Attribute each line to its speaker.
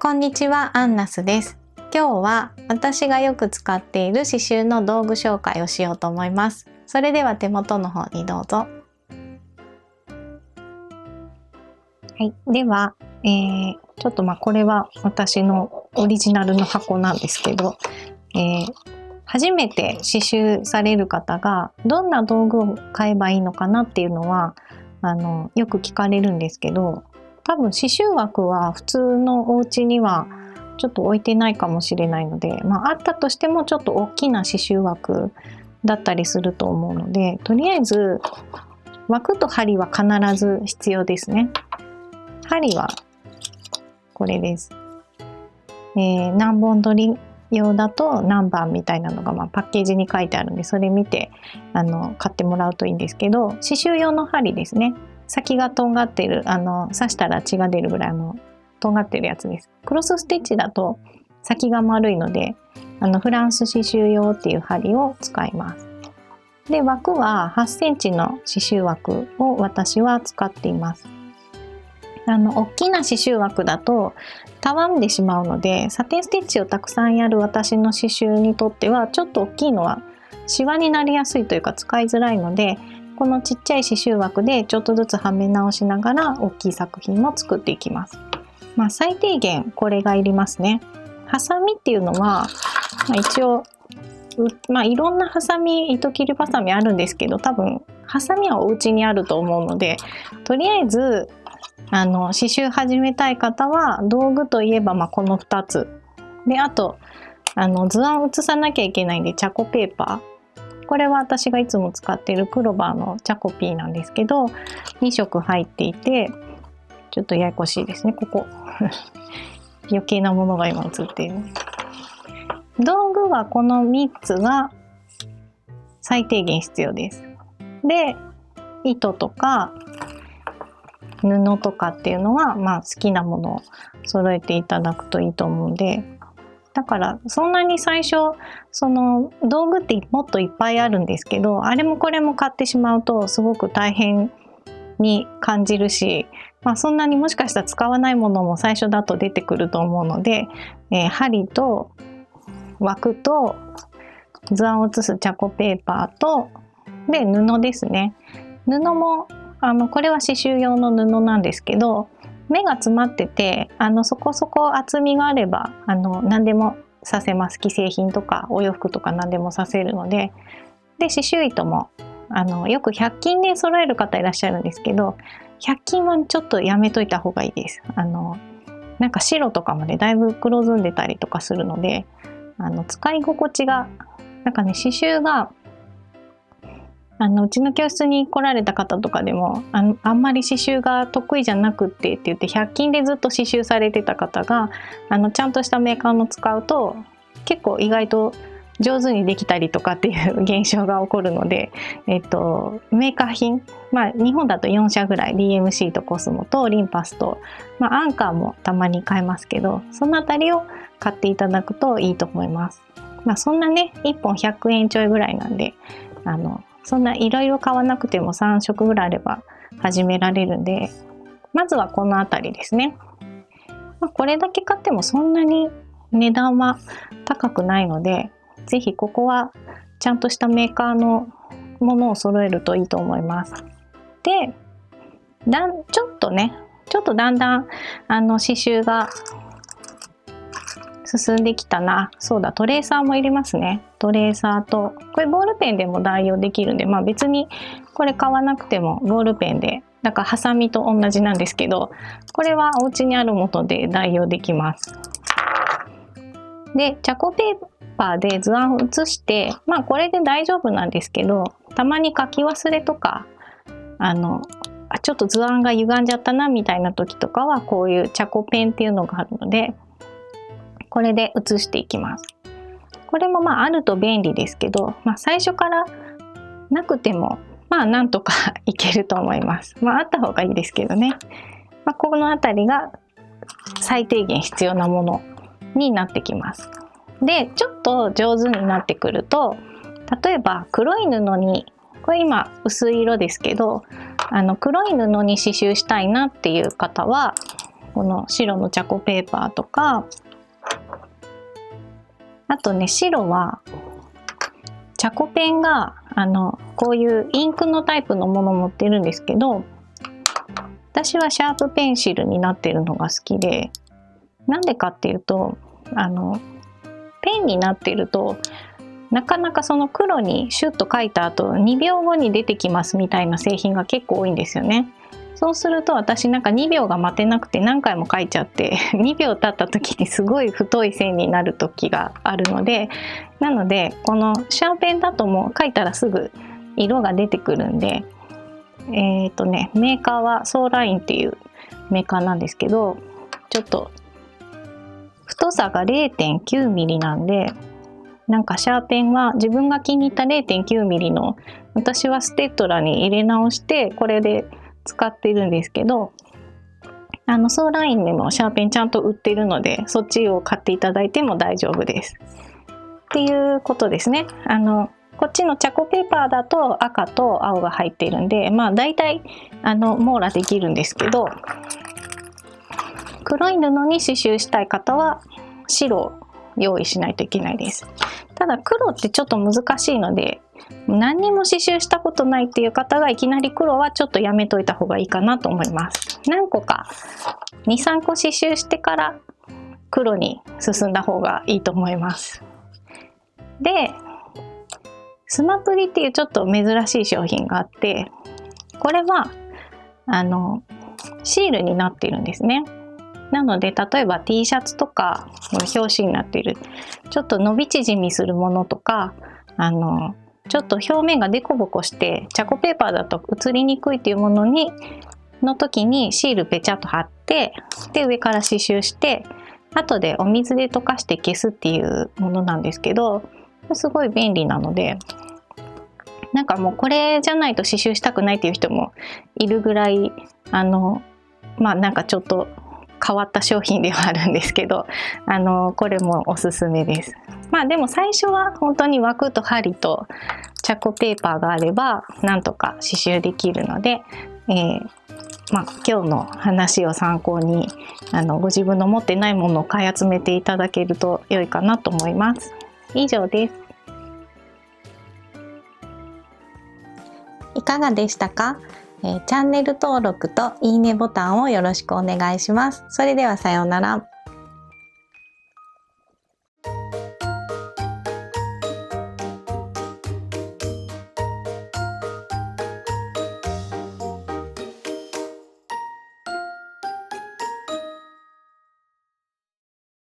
Speaker 1: こんにちは、アンナスです。今日は私がよく使っている刺繍の道具紹介をしようと思います。それでは手元の方にどうぞ。はい、では、ちょっとこれは私のオリジナルの箱なんですけど、初めて刺繍される方がどんな道具を買えばいいのかなっていうのはよく聞かれるんですけど、多分刺繍枠は普通のお家にはちょっと置いてないかもしれないので、あったとしてもちょっと大きな刺繍枠だったりすると思うので、とりあえず枠と針は必ず必要ですね。針はこれです。何本取り用だと何番みたいなのがパッケージに書いてあるんで、それ見て買ってもらうといいんですけど、刺繍用の針ですね。先がとんがってる刺したら血が出るぐらいとんがってるやつです。クロスステッチだと先が丸いのでフランス刺繍用っていう針を使います。で、枠は8センチの刺繍枠を私は使っています。大きな刺繍枠だとたわんでしまうので、サテンステッチをたくさんやる私の刺繍にとってはちょっと大きいのはシワになりやすいというか使いづらいので、このちっちゃい刺繍枠でちょっとずつはめ直しながら大きい作品も作っていきます。最低限これがいりますね。ハサミっていうのは、一応いろんなハサミ、糸切りハサミあるんですけど、多分ハサミはお家にあると思うので、とりあえず刺繍始めたい方は道具といえばこの2つで、あと図案を写さなきゃいけないんでチャコペーパー、これは私がいつも使っているクローバーのチャコピーなんですけど、2色入っていてちょっとややこしいですね、ここ余計なものが今写っている。道具はこの3つが最低限必要です。で、糸とか布とかっていうのは好きなものを揃えていただくといいと思うんで、だからそんなに最初その道具ってもっといっぱいあるんですけど、あれもこれも買ってしまうとすごく大変に感じるし、そんなにもしかしたら使わないものも最初だと出てくると思うので、針と枠と図案を写すチャコペーパーとで布ですね。布もこれは刺繍用の布なんですけど、目が詰まっててそこそこ厚みがあれば何でも刺せます。既製品とかお洋服とか何でも刺せるので、で刺繍糸もよく100均で揃える方いらっしゃるんですけど、100均はちょっとやめといた方がいいです。なんか白とかまでだいぶ黒ずんでたりとかするので、使い心地が刺繍がうちの教室に来られた方とかでもあんまり刺繍が得意じゃなくって言って100均でずっと刺繍されてた方がちゃんとしたメーカーの使うと結構意外と上手にできたりとかっていう現象が起こるので、メーカー品、日本だと4社ぐらい DMC とコスモとリンパスと、アンカーもたまに買えますけど、そのあたりを買っていただくといいと思います。そんなね1本100円ちょいぐらいなんでそんないろいろ買わなくても3色ぐらいあれば始められるんで、まずはこのあたりですね。これだけ買ってもそんなに値段は高くないので、ぜひここはちゃんとしたメーカーのものを揃えるといいと思います。で、ちょっとだんだん刺繍が進んできたな。そうだ、トレーサーも入れますね。トレーサーとこれボールペンでも代用できるんで、別にこれ買わなくてもボールペンで、だからハサミと同じなんですけど、これはお家にあるもので代用できます。で、チャコペーパーで図案を写して、これで大丈夫なんですけど、たまに書き忘れとかちょっと図案が歪んじゃったなみたいな時とかはこういうチャコペンっていうのがあるので、これで写していきます。これもあると便利ですけど、最初からなくてもなんとかいけると思います。あった方がいいですけどね。この辺りが最低限必要なものになってきます。で、ちょっと上手になってくると、例えば黒い布に、これ今薄い色ですけど黒い布に刺繍したいなっていう方はこの白のチャコペーパーとか、あとね、白はチャコペンがこういうインクのタイプのものを持ってるんですけど、私はシャープペンシルになってるのが好きで、なんでかっていうとペンになってるとなかなかその黒にシュッと書いた後2秒後に出てきますみたいな製品が結構多いんですよね。そうすると私なんか2秒が待てなくて何回も書いちゃって2秒経った時にすごい太い線になる時があるので、なのでこのシャーペンだともう書いたらすぐ色が出てくるんで、メーカーはソーラインっていうメーカーなんですけど、ちょっと太さが 0.9 ミリなんで、なんかシャーペンは自分が気に入った 0.9 ミリの、私はステッドラに入れ直してこれで使ってるんですけど、ソーラインにもシャーペンちゃんと売ってるので、そっちを買っていただいても大丈夫です。っていうことですね。こっちのチャコペーパーだと赤と青が入っているんで、まあ大体網羅できるんですけど、黒い布に刺繍したい方は白を用意しないといけないです。ただ黒ってちょっと難しいので、何にも刺繍したことないっていう方がいきなり黒はちょっとやめといた方がいいかなと思います。何個か 2,3 個刺繍してから黒に進んだ方がいいと思います。で、スマプリっていうちょっと珍しい商品があって、これはシールになっているんですね。なので例えば T シャツとか表紙になっているちょっと伸び縮みするものとか、ちょっと表面がデコボコしてチャコペーパーだと写りにくいっていうものの時にシールペチャッと貼って、で上から刺繍して後でお水で溶かして消すっていうものなんですけど、すごい便利なので、なんかもうこれじゃないと刺繍したくないっていう人もいるぐらいなんかちょっと変わった商品ではあるんですけど、これもおすすめです。まあでも最初は本当に枠と針とチャコペーパーがあればなんとか刺繍できるので、今日の話を参考にご自分の持ってないものを買い集めていただけると良いかなと思います。以上です。いかがでしたか？チャンネル登録といいねボタンをよろしくお願いします。それではさようなら。